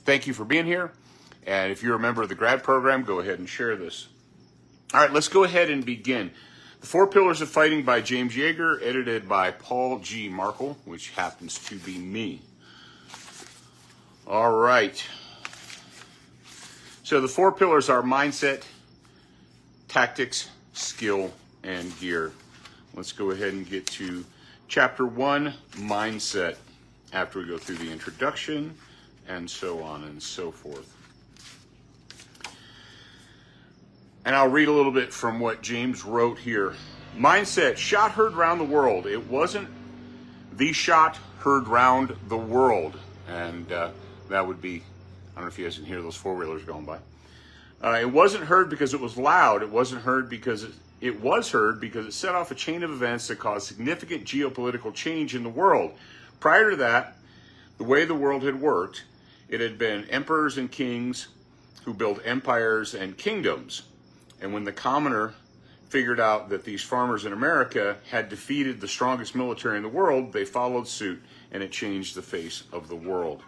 Thank you for being here. And if you're a member of the grad program, go ahead and share this. All right, let's go ahead and begin. The Four Pillars of Fighting by James Yeager, edited by Paul G. Markel, which happens to be me. All right. So the four pillars are mindset, tactics, skill, and gear. Let's go ahead and get to Chapter 1, Mindset, after we go through the introduction and so on and so forth. And I'll read a little bit from what James wrote here. Mindset, shot heard round the world. It wasn't the shot heard round the world. And that would be, I don't know if you guys can hear those four-wheelers going by. It wasn't heard because it was loud. It wasn't heard because it was heard because it set off a chain of events that caused significant geopolitical change in the world. Prior to that, the way the world had worked, it had been emperors and kings who built empires and kingdoms. And when the commoner figured out that these farmers in America had defeated the strongest military in the world, they followed suit, and it changed the face of the world.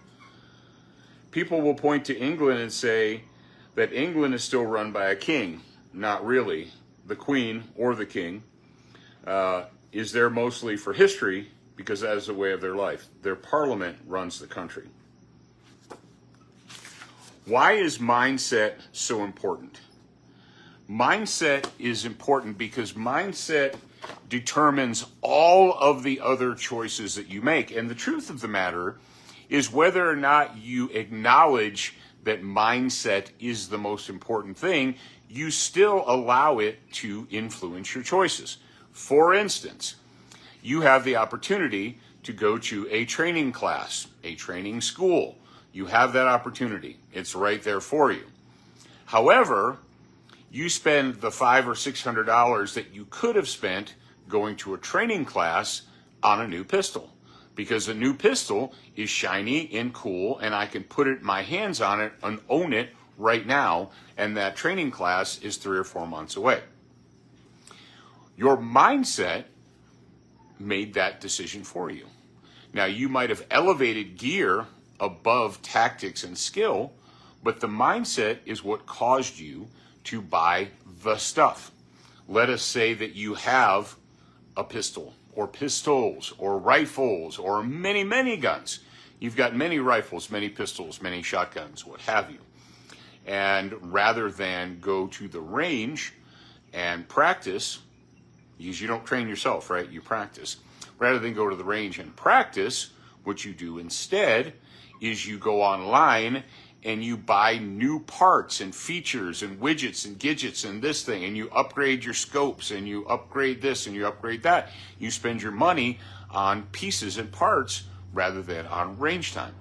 People will point to England and say that England is still run by a king. Not really. The Queen or the King is there mostly for history because that is the way of their life. Their parliament runs the country. Why is mindset so important? Mindset is important because mindset determines all of the other choices that you make. And the truth of the matter is whether or not you acknowledge that mindset is the most important thing, you still allow it to influence your choices. For instance, you have the opportunity to go to a training class, a training school. You have that opportunity. It's right there for you. However, you spend the $500 or $600 that you could have spent going to a training class on a new pistol. Because a new pistol is shiny and cool, and I can put my hands on it and own it right now, and that training class is 3 or 4 months away. Your mindset made that decision for you. Now, you might have elevated gear above tactics and skill, but the mindset is what caused you to buy the stuff. Let us say that you have a pistol, or pistols, or rifles, or many, many guns. You've got many rifles, many pistols, many shotguns, what have you. And rather than go to the range and practice, because you don't train yourself, right? You practice. Rather than go to the range and practice, what you do instead is you go online and you buy new parts and features and widgets and gadgets and this thing, and you upgrade your scopes and you upgrade this and you upgrade that. You spend your money on pieces and parts rather than on range time.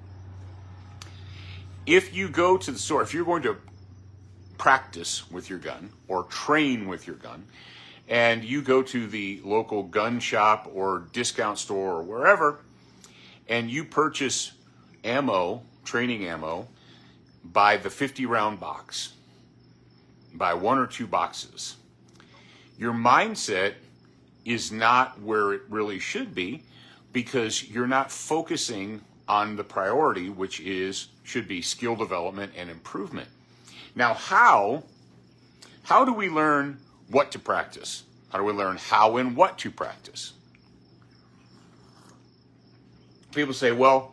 If you go to the store, if you're going to practice with your gun or train with your gun, and you go to the local gun shop or discount store or wherever, and you purchase ammo, training ammo, by the 50-round box, by 1 or 2 boxes. Your mindset is not where it really should be because you're not focusing on the priority, which should be skill development and improvement. Now, how do we learn what to practice? How do we learn how and what to practice? People say, well,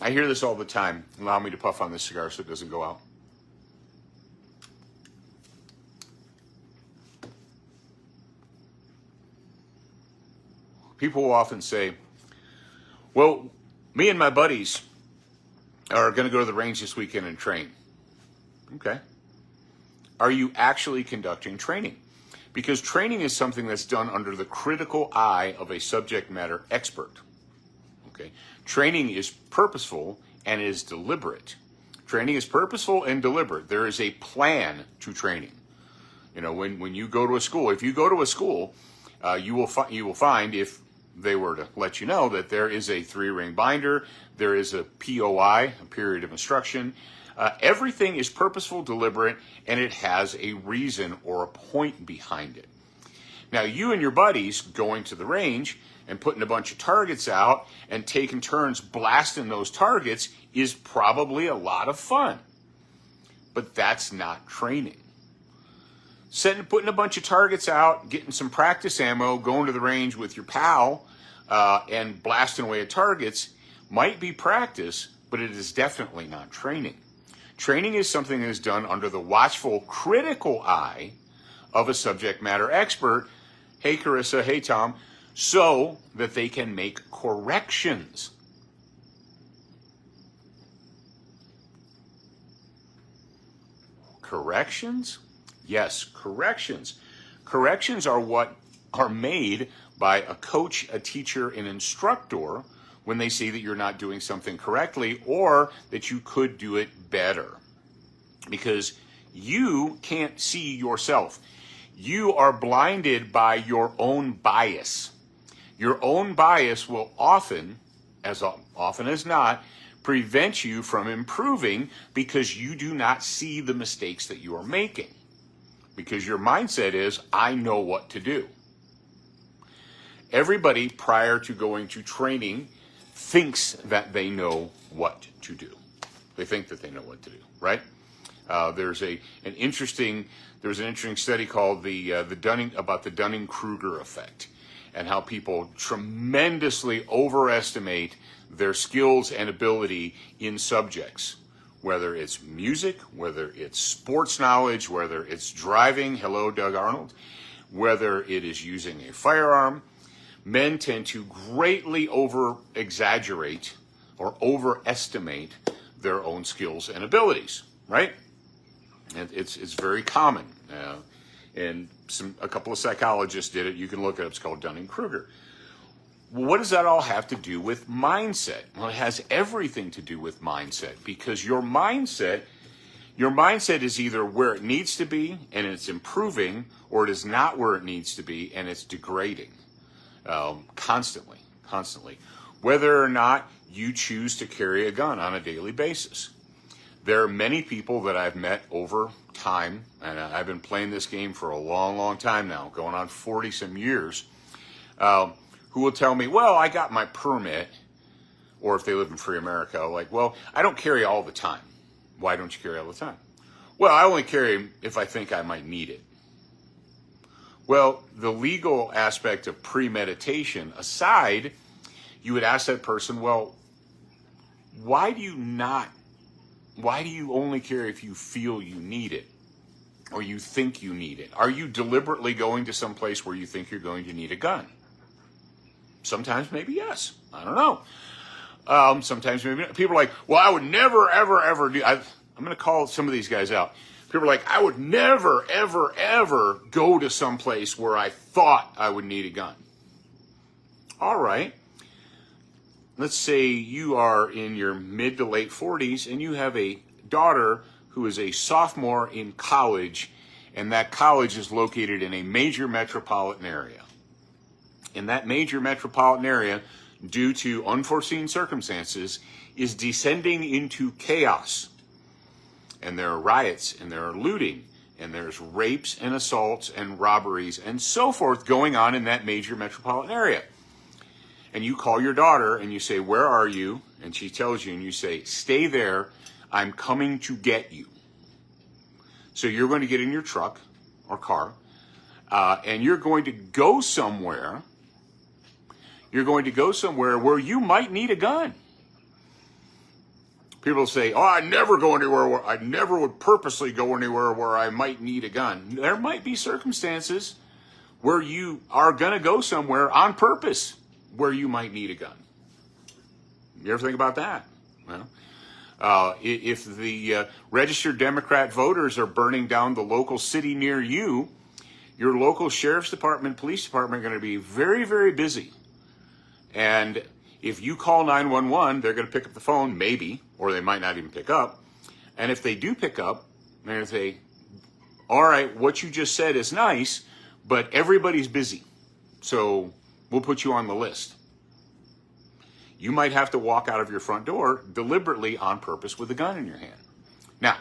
I hear this all the time. Allow me to puff on this cigar so it doesn't go out. People will often say, well, me and my buddies are going to go to the range this weekend and train. Okay. Are you actually conducting training? Because training is something that's done under the critical eye of a subject matter expert. Okay. Training is purposeful and is deliberate. Training is purposeful and deliberate. There is a plan to training. You know, when you go to a school, if you go to a school, you will find, if they were to let you know, that there is a 3-ring binder, there is a POI, a period of instruction. Everything is purposeful, deliberate, and it has a reason or a point behind it. Now, you and your buddies going to the range and putting a bunch of targets out and taking turns blasting those targets is probably a lot of fun. But that's not training. Putting a bunch of targets out, getting some practice ammo, going to the range with your pal, and blasting away at targets might be practice, but it is definitely not training. Training is something that is done under the watchful, critical eye of a subject matter expert, hey Carissa, hey Tom, so that they can make corrections. Corrections? Yes, corrections. Corrections are what are made by a coach, a teacher, an instructor when they see that you're not doing something correctly or that you could do it better. Because you can't see yourself. You are blinded by your own bias. Your own bias will often as not, prevent you from improving because you do not see the mistakes that you are making. Because your mindset is, I know what to do. Everybody prior to going to training thinks that they know what to do. They think that they know what to do, right? There's an interesting study called the Dunning-Kruger effect, and how people tremendously overestimate their skills and ability in subjects, whether it's music, whether it's sports knowledge, whether it's driving, hello Doug Arnold, whether it is using a firearm. Men tend to greatly over-exaggerate or overestimate their own skills and abilities, right? And it's very common. And a couple of psychologists did it. You can look it up. It's called Dunning-Kruger. Well, what does that all have to do with mindset? Well, it has everything to do with mindset, because your mindset is either where it needs to be and it's improving, or it is not where it needs to be and it's degrading constantly. Whether or not you choose to carry a gun on a daily basis. There are many people that I've met over time, and I've been playing this game for a long, long time now, going on 40-some years, who will tell me, well, I got my permit, or if they live in free America, like, well, I don't carry all the time. Why don't you carry all the time? Well, I only carry if I think I might need it. Well, the legal aspect of premeditation aside, you would ask that person, well, why do you only carry if you feel you need it or you think you need it? Are you deliberately going to some place where you think you're going to need a gun? Sometimes maybe yes. I don't know. Sometimes maybe not. People are like, well, I would never, ever, ever do. I'm going to call some of these guys out. People are like, I would never, ever, ever go to some place where I thought I would need a gun. All right. Let's say you are in your mid to late 40s and you have a daughter who is a sophomore in college, and that college is located in a major metropolitan area. In that major metropolitan area, due to unforeseen circumstances, is descending into chaos. And there are riots, and there are looting, and there's rapes and assaults and robberies and so forth going on in that major metropolitan area. And you call your daughter and you say, where are you? And she tells you, and you say, stay there, I'm coming to get you. So you're going to get in your truck or car, and you're going to go somewhere. You're going to go somewhere where you might need a gun. People say, oh, I never would purposely go anywhere where I might need a gun. There might be circumstances where you are going to go somewhere on purpose where you might need a gun. You ever think about that? Well, if the registered Democrat voters are burning down the local city near you, your local sheriff's department, police department are going to be very, very busy. And if you call 911, they're going to pick up the phone, maybe, or they might not even pick up. And if they do pick up, they're going to say, all right, what you just said is nice, but everybody's busy. So we'll put you on the list. You might have to walk out of your front door deliberately on purpose with a gun in your hand. Now,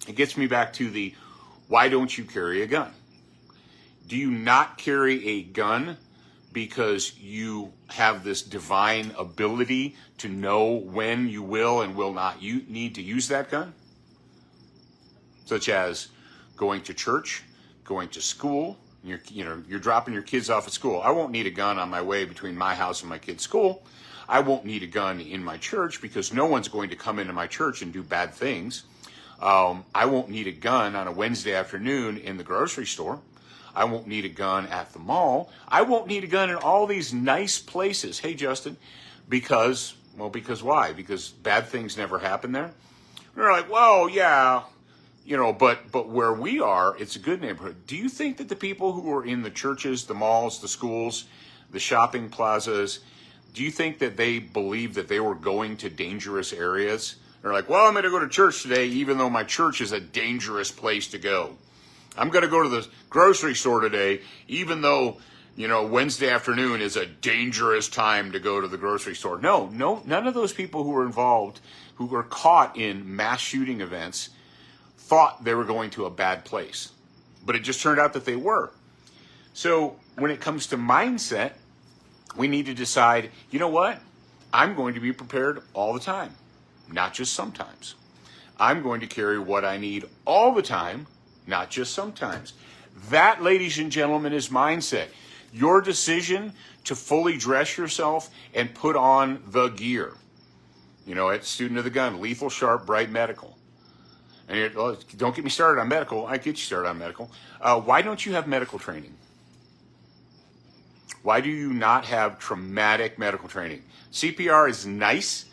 it gets me back to the, why don't you carry a gun? Do you not carry a gun because you have this divine ability to know when you will and will not need to use that gun, such as going to church, going to school. You're dropping your kids off at school. I won't need a gun on my way between my house and my kid's school. I won't need a gun in my church because no one's going to come into my church and do bad things. I won't need a gun on a Wednesday afternoon in the grocery store. I won't need a gun at the mall. I won't need a gun in all these nice places. Hey, Justin, because why? Because bad things never happen there? They're like, well, yeah, but where we are, it's a good neighborhood. Do you think that the people who are in the churches, the malls, the schools, the shopping plazas, do you think that they believe that they were going to dangerous areas? They're like, well, I'm going to go to church today, even though my church is a dangerous place to go. I'm going to go to the grocery store today, even though, Wednesday afternoon is a dangerous time to go to the grocery store. No, none of those people who were involved, who were caught in mass shooting events, thought they were going to a bad place. But it just turned out that they were. So when it comes to mindset, we need to decide, you know what? I'm going to be prepared all the time, not just sometimes. I'm going to carry what I need all the time, not just sometimes. That, ladies and gentlemen, is mindset. Your decision to fully dress yourself and put on the gear. At Student of the Gun, lethal, sharp, bright, medical. And don't get me started on medical. I get you started on medical. Why don't you have medical training? Why do you not have traumatic medical training? CPR is nice.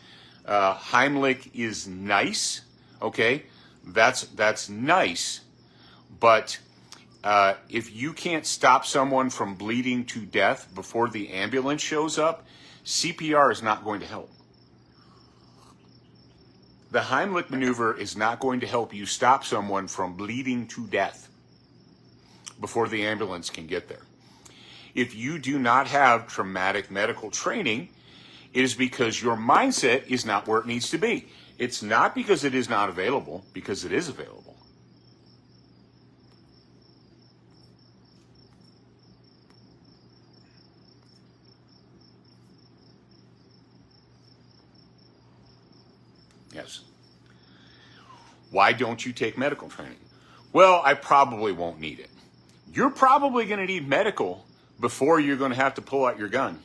Heimlich is nice. Okay, that's nice. But if you can't stop someone from bleeding to death before the ambulance shows up, CPR is not going to help. The Heimlich maneuver is not going to help you stop someone from bleeding to death before the ambulance can get there. If you do not have traumatic medical training, it is because your mindset is not where it needs to be. It's not because it is not available, because it is available. Yes. Why don't you take medical training? Well, I probably won't need it. You're probably going to need medical before you're going to have to pull out your gun.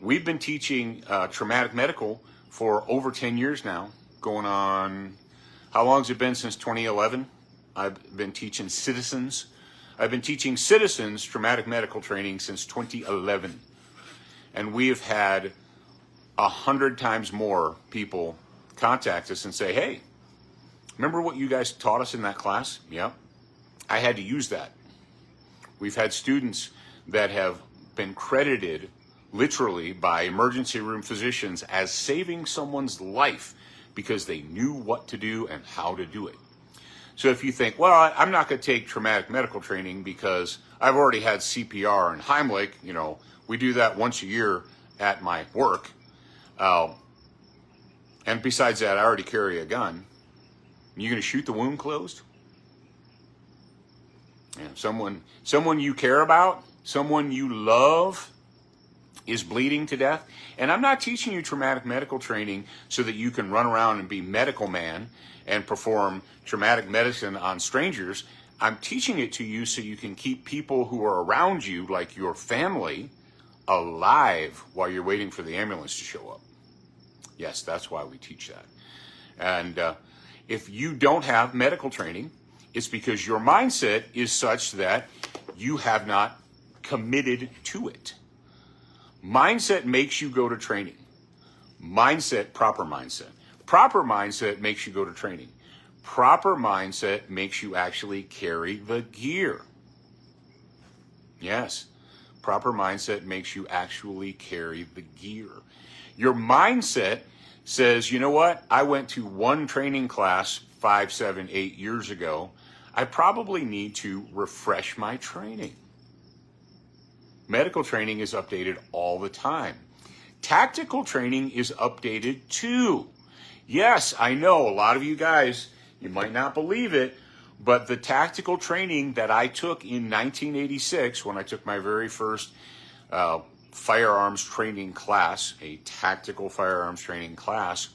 We've been teaching traumatic medical for over 10 years now, going on, how long has it been? Since 2011. I've been teaching citizens traumatic medical training since 2011. And we have had 100 times more people contact us and say, hey, remember what you guys taught us in that class? Yeah, I had to use that. We've had students that have been credited literally by emergency room physicians as saving someone's life because they knew what to do and how to do it. So if you think, well, I'm not going to take traumatic medical training because I've already had CPR and Heimlich, we do that once a year at my work. And besides that, I already carry a gun. You going to shoot the wound closed? Yeah, someone you care about, someone you love is bleeding to death. And I'm not teaching you traumatic medical training so that you can run around and be medical man and perform traumatic medicine on strangers. I'm teaching it to you so you can keep people who are around you, like your family, alive while you're waiting for the ambulance to show up. Yes, that's why we teach that. And if you don't have medical training, it's because your mindset is such that you have not committed to it. Mindset makes you go to training. Proper mindset. Proper mindset makes you go to training. Proper mindset makes you actually carry the gear. Yes, proper mindset makes you actually carry the gear. Your mindset says, you know what? I went to one training class 5, 7, 8 years ago. I probably need to refresh my training. Medical training is updated all the time. Tactical training is updated too. Yes, I know a lot of you guys, you might not believe it, but the tactical training that I took in 1986 when I took my very first firearms training class, a tactical firearms training class,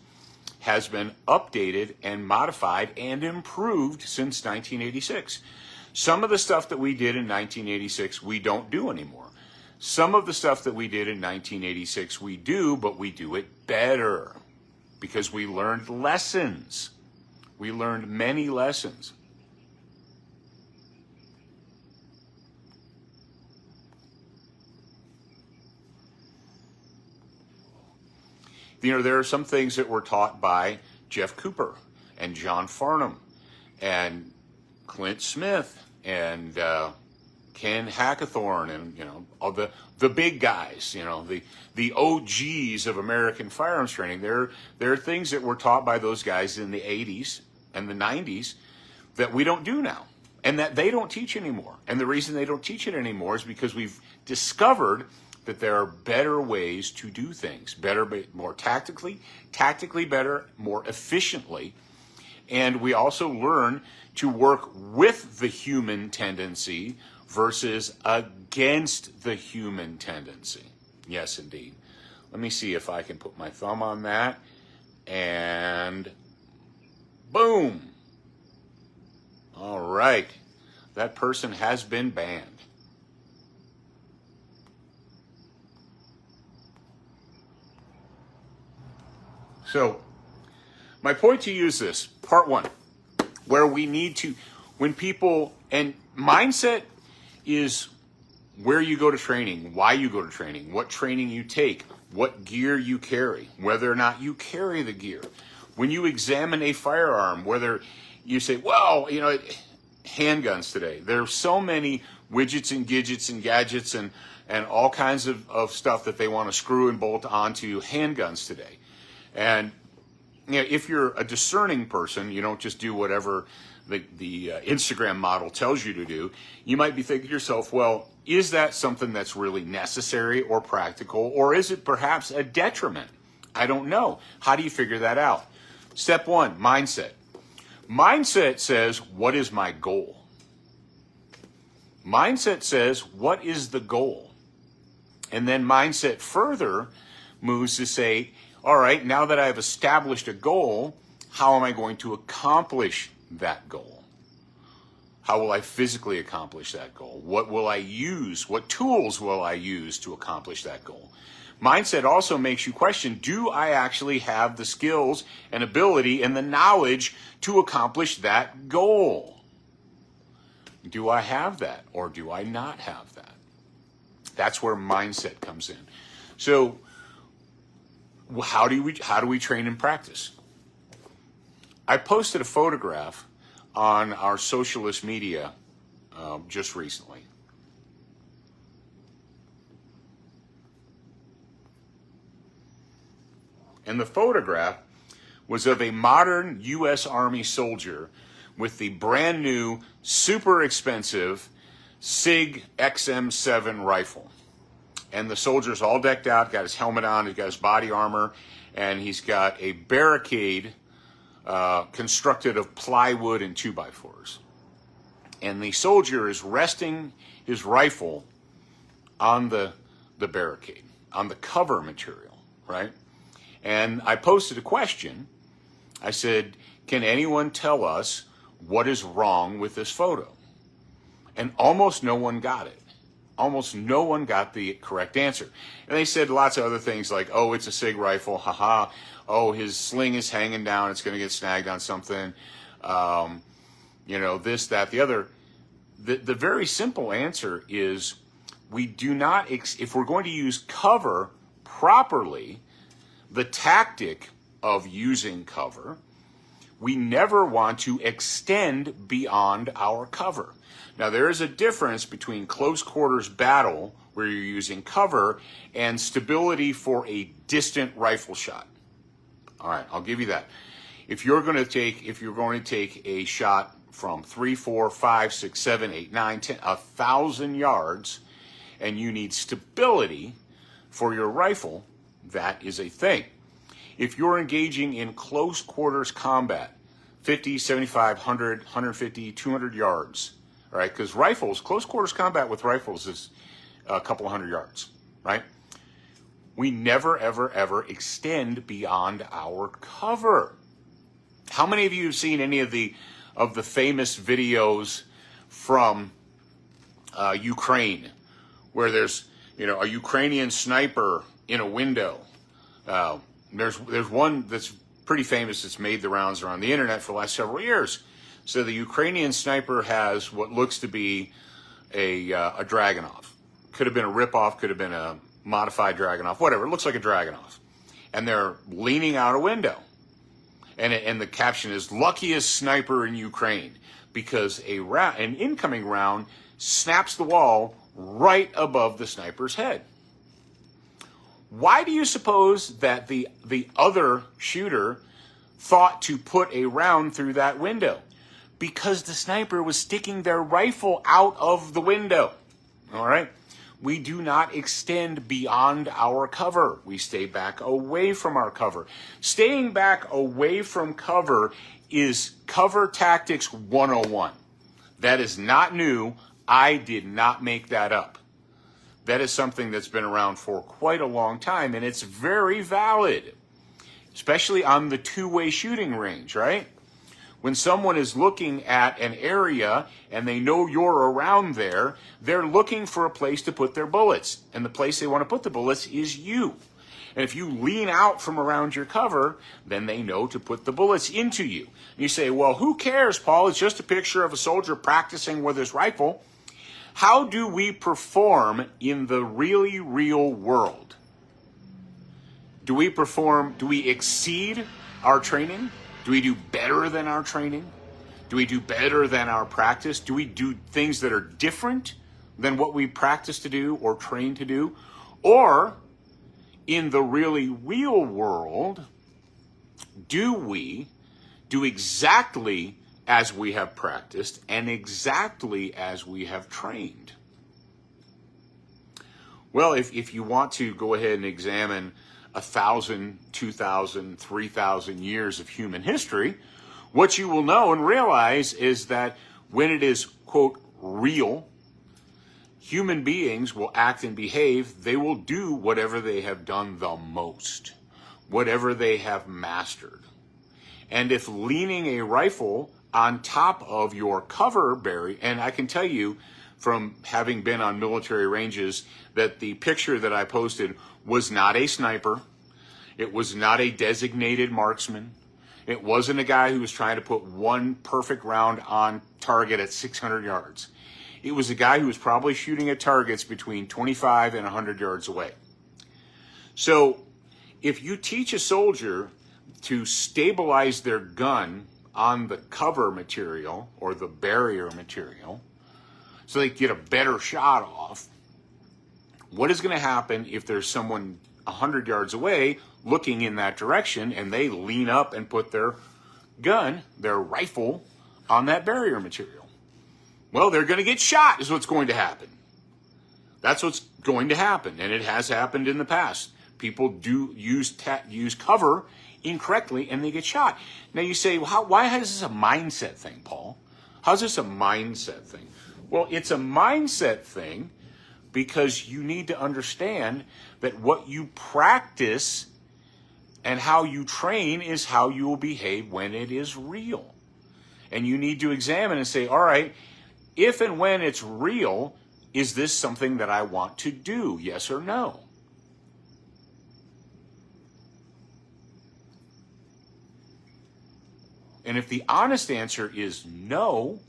has been updated and modified and improved since 1986. Some of the stuff that we did in 1986 we don't do anymore. Some of the stuff that we did in 1986 we do, but we do it better because we learned lessons. We learned many lessons. You know, there are some things that were taught by Jeff Cooper and John Farnham and Clint Smith and Ken Hackathorn and, you know, all the big guys, you know, the OGs of American firearms training. There are things that were taught by those guys in the 80s and the 90s that we don't do now and that they don't teach anymore. And the reason they don't teach it anymore is because we've discovered that there are better ways to do things, better, more tactically better, more efficiently. And we also learn to work with the human tendency versus against the human tendency. Yes, indeed. Let me see if I can put my thumb on that. And boom. All right. That person has been banned. So, my point to you is this, part one, where we need to, when people, and mindset is where you go to training, why you go to training, what training you take, what gear you carry, whether or not you carry the gear. When you examine a firearm, whether you say, well, you know, handguns today, there are so many widgets and gadgets and gadgets and all kinds of stuff that they want to screw and bolt onto handguns today. And you know, if you're a discerning person, you don't just do whatever the Instagram model tells you to do. You might be thinking to yourself, well, is that something that's really necessary or practical, or is it perhaps a detriment? I don't know. How do you figure that out? Step one, mindset. Mindset says, what is my goal? Mindset says, what is the goal? And then mindset further moves to say, all right, now that I've established a goal, how am I going to accomplish that goal? How will I physically accomplish that goal? What will I use? What tools will I use to accomplish that goal? Mindset also makes you question, do I actually have the skills and ability and the knowledge to accomplish that goal? Do I have that or do I not have that? That's where mindset comes in. So, how do we train and practice? I posted a photograph on our socialist media just recently. And the photograph was of a modern U.S. Army soldier with the brand new, super expensive SIG XM7 rifle. And the soldier's all decked out, got his helmet on, he's got his body armor, and he's got a barricade constructed of plywood and 2x4s. And the soldier is resting his rifle on the barricade, on the cover material, right? And I posted a question. I said, can anyone tell us what is wrong with this photo? And almost no one got it. Almost no one got the correct answer. And they said lots of other things like, oh, it's a SIG rifle, haha. Oh, his sling is hanging down, it's going to get snagged on something. You know, this, that, the other. The very simple answer is we do not, if we're going to use cover properly, the tactic of using cover, we never want to extend beyond our cover. Now, there is a difference between close quarters battle, where you're using cover, and stability for a distant rifle shot. All right, I'll give you that. If you're going to take a shot from 3, 4, 5, 6, 7, 8, 9, 10, 1,000 yards, and you need stability for your rifle, that is a thing. If you're engaging in close quarters combat, 50, 75, 100, 150, 200 yards, all right, because rifles, close quarters combat with rifles is a couple hundred yards, right? We never, ever, ever extend beyond our cover. How many of you have seen any of the famous videos from Ukraine, where there's a Ukrainian sniper in a window? There's one that's pretty famous that's made the rounds around the internet for the last several years. So the Ukrainian sniper has what looks to be a Dragunov. Could have been a ripoff, could have been a modified Dragunov, whatever. It looks like a Dragunov. And they're leaning out a window. And the caption is, luckiest sniper in Ukraine, because an incoming round snaps the wall right above the sniper's head. Why do you suppose that the other shooter thought to put a round through that window? Because the sniper was sticking their rifle out of the window. All right? We do not extend beyond our cover. We stay back away from our cover. Staying back away from cover is cover tactics 101. That is not new. I did not make that up. That is something that's been around for quite a long time, and it's very valid, especially on the two-way shooting range, right? When someone is looking at an area and they know you're around there, they're looking for a place to put their bullets. And the place they want to put the bullets is you. And if you lean out from around your cover, then they know to put the bullets into you. And you say, well, who cares, Paul? It's just a picture of a soldier practicing with his rifle. How do we perform in the really real world? Do we exceed our training? Do we do better than our training? Do we do better than our practice? Do we do things that are different than what we practice to do or train to do? Or in the really real world, do we do exactly as we have practiced and exactly as we have trained? Well, if you want to go ahead and examine 1,000, 2,000, 3,000 years of human history, what you will know and realize is that when it is, quote, real, human beings will act and behave. They will do whatever they have done the most, whatever they have mastered. And if leaning a rifle on top of your cover barrier, and I can tell you from having been on military ranges that the picture that I posted was not a sniper. It was not a designated marksman. It wasn't a guy who was trying to put one perfect round on target at 600 yards. It was a guy who was probably shooting at targets between 25 and 100 yards away. So if you teach a soldier to stabilize their gun on the cover material or the barrier material so they get a better shot off, what is going to happen if there's someone 100 yards away looking in that direction and they lean up and put their gun, their rifle, on that barrier material? Well, they're going to get shot is what's going to happen. That's what's going to happen, and it has happened in the past. People do use cover incorrectly and they get shot. Now you say, well, why is this a mindset thing, Paul? How's this a mindset thing? Well, it's a mindset thing because you need to understand that what you practice and how you train is how you will behave when it is real. And you need to examine and say, all right, if and when it's real, is this something that I want to do? Yes or no? And if the honest answer is no,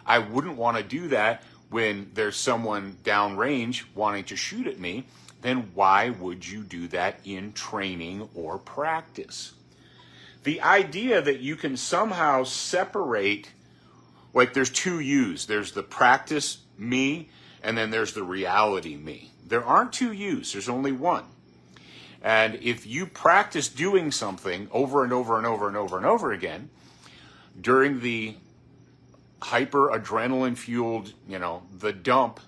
I wouldn't want to do that when there's someone downrange wanting to shoot at me, then why would you do that in training or practice? The idea that you can somehow separate, like there's two yous. There's the practice me, and then there's the reality me. There aren't two yous. There's only one. And if you practice doing something over and over and over and over and over again, during the hyper adrenaline fueled, the dump,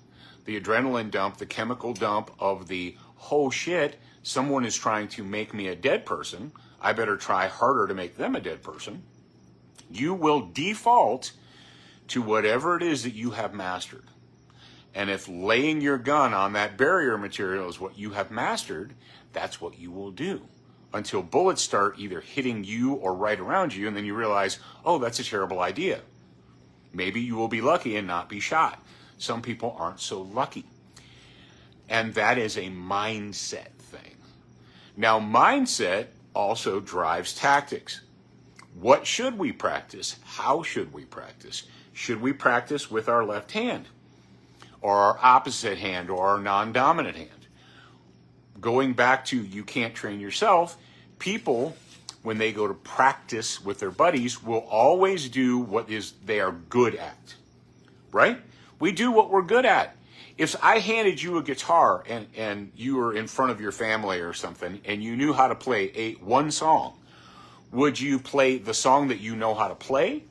the adrenaline dump, the chemical dump of the, oh shit, someone is trying to make me a dead person, I better try harder to make them a dead person, you will default to whatever it is that you have mastered. And if laying your gun on that barrier material is what you have mastered, that's what you will do until bullets start either hitting you or right around you, and then you realize, oh, that's a terrible idea. Maybe you will be lucky and not be shot. Some people aren't so lucky. And that is a mindset thing. Now, mindset also drives tactics. What should we practice? How should we practice? Should we practice with our left hand, or our opposite hand, or our non-dominant hand? Going back to you can't train yourself, people, when they go to practice with their buddies, will always do what is they are good at, right? We do what we're good at. If I handed you a guitar and you were in front of your family or something and you knew how to play one song, would you play the song that you know how to play?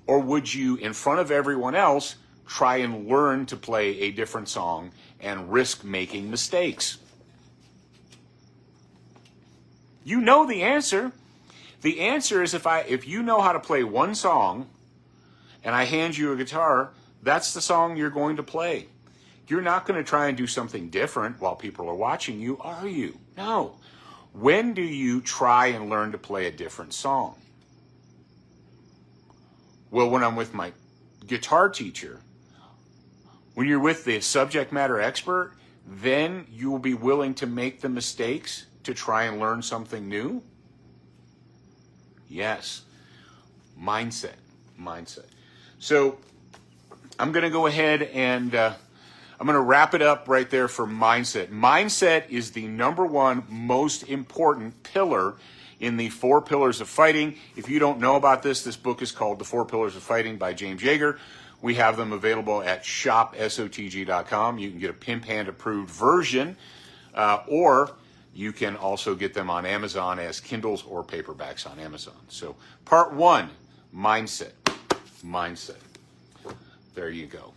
Or would you, in front of everyone else, try and learn to play a different song and risk making mistakes? You know the answer. The answer is if you know how to play one song and I hand you a guitar, that's the song you're going to play. You're not going to try and do something different while people are watching you, are you? No. When do you try and learn to play a different song? Well, when I'm with my guitar teacher. When you're with the subject matter expert, then you will be willing to make the mistakes to try and learn something new? Yes. Mindset. So I'm going to go ahead and I'm going to wrap it up right there for mindset. Mindset is the number one most important pillar in the 4 pillars of fighting. If you don't know about this book is called The 4 Pillars of Fighting by James Yeager. We have them available at shopsotg.com. You can get a pimp hand approved version, or you can also get them on Amazon as Kindles or paperbacks on Amazon. So part 1, mindset. There you go.